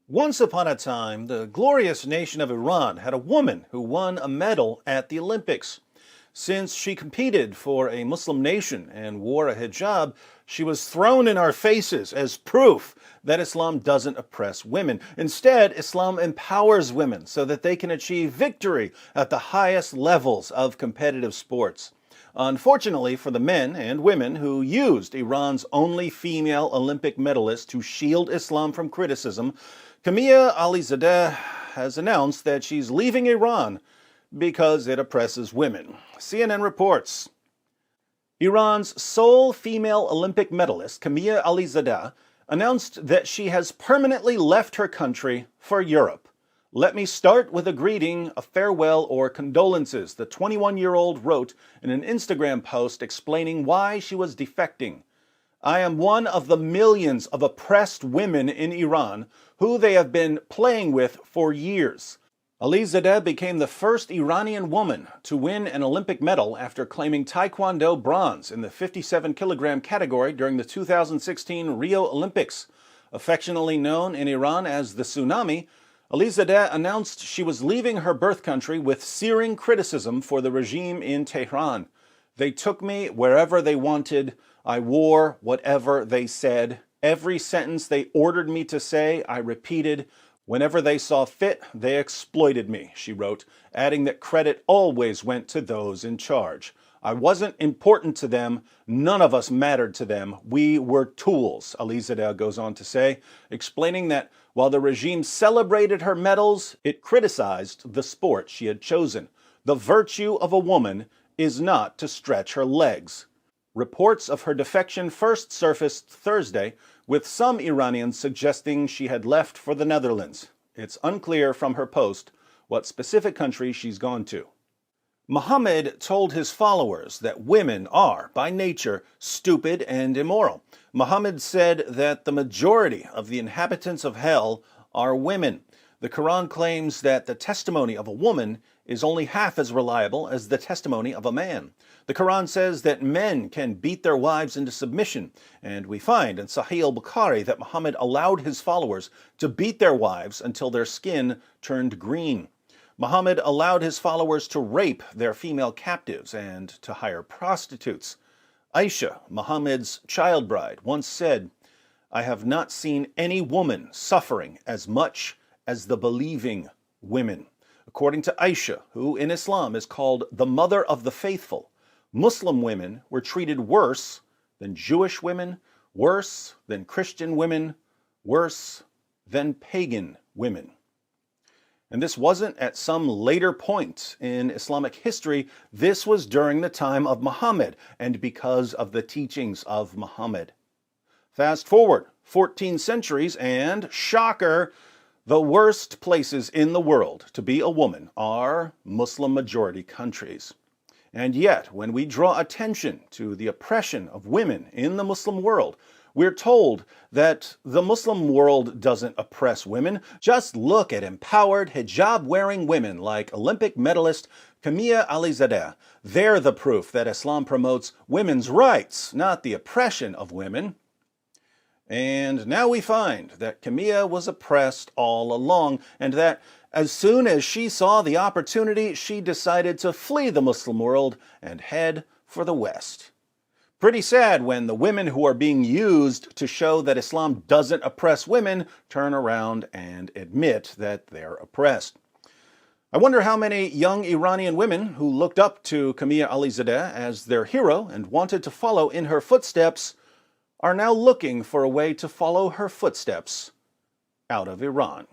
Once upon a time, the glorious nation of Iran had a woman who won a medal at the Olympics. Since she competed for a Muslim nation and wore a hijab, she was thrown in our faces as proof that Islam doesn't oppress women. Instead, Islam empowers women so that they can achieve victory at the highest levels of competitive sports. Unfortunately for the men and women who used Iran's only female Olympic medalist to shield Islam from criticism, Kimia Alizadeh has announced that she's leaving Iran because it oppresses women. CNN reports. Iran's sole female Olympic medalist, Kimia Alizadeh, announced that she has permanently left her country for Europe. "Let me start with a greeting, a farewell, or condolences," the 21-year-old wrote in an Instagram post explaining why she was defecting. "I am one of the millions of oppressed women in Iran who they have been playing with for years." Alizadeh became the first Iranian woman to win an Olympic medal after claiming taekwondo bronze in the 57-kilogram category during the 2016 Rio Olympics. Affectionately known in Iran as the Tsunami, Alizadeh announced she was leaving her birth country with searing criticism for the regime in Tehran. "They took me wherever they wanted. I wore whatever they said. Every sentence they ordered me to say, I repeated. Whenever they saw fit, they exploited me," she wrote, adding that credit always went to those in charge. "I wasn't important to them. None of us mattered to them. We were tools," Alizadeh goes on to say, explaining that while the regime celebrated her medals, it criticized the sport she had chosen. The virtue of a woman is not to stretch her legs. Reports of her defection first surfaced Thursday, with some Iranians suggesting she had left for the Netherlands. It's unclear from her post what specific country she's gone to. Muhammad told his followers that women are, by nature, stupid and immoral. Muhammad said that the majority of the inhabitants of hell are women. The Quran claims that the testimony of a woman is only half as reliable as the testimony of a man. The Quran says that men can beat their wives into submission, and we find in Sahih al-Bukhari that Muhammad allowed his followers to beat their wives until their skin turned green. Muhammad allowed his followers to rape their female captives and to hire prostitutes. Aisha, Muhammad's child bride, once said, "I have not seen any woman suffering as much as the believing women." According to Aisha, who in Islam is called the mother of the faithful, Muslim women were treated worse than Jewish women, worse than Christian women, worse than pagan women. And this wasn't at some later point in Islamic history. This was during the time of Muhammad and because of the teachings of Muhammad. Fast forward 14 centuries and, shocker, the worst places in the world to be a woman are Muslim-majority countries. And yet, when we draw attention to the oppression of women in the Muslim world, we're told that the Muslim world doesn't oppress women. Just look at empowered, hijab-wearing women like Olympic medalist Kimia Alizadeh. They're the proof that Islam promotes women's rights, not the oppression of women. And now we find that Kimia was oppressed all along, and that as soon as she saw the opportunity, she decided to flee the Muslim world and head for the West. Pretty sad when the women who are being used to show that Islam doesn't oppress women turn around and admit that they're oppressed. I wonder how many young Iranian women who looked up to Kimia Alizadeh as their hero and wanted to follow in her footsteps are now looking for a way to follow her footsteps out of Iran.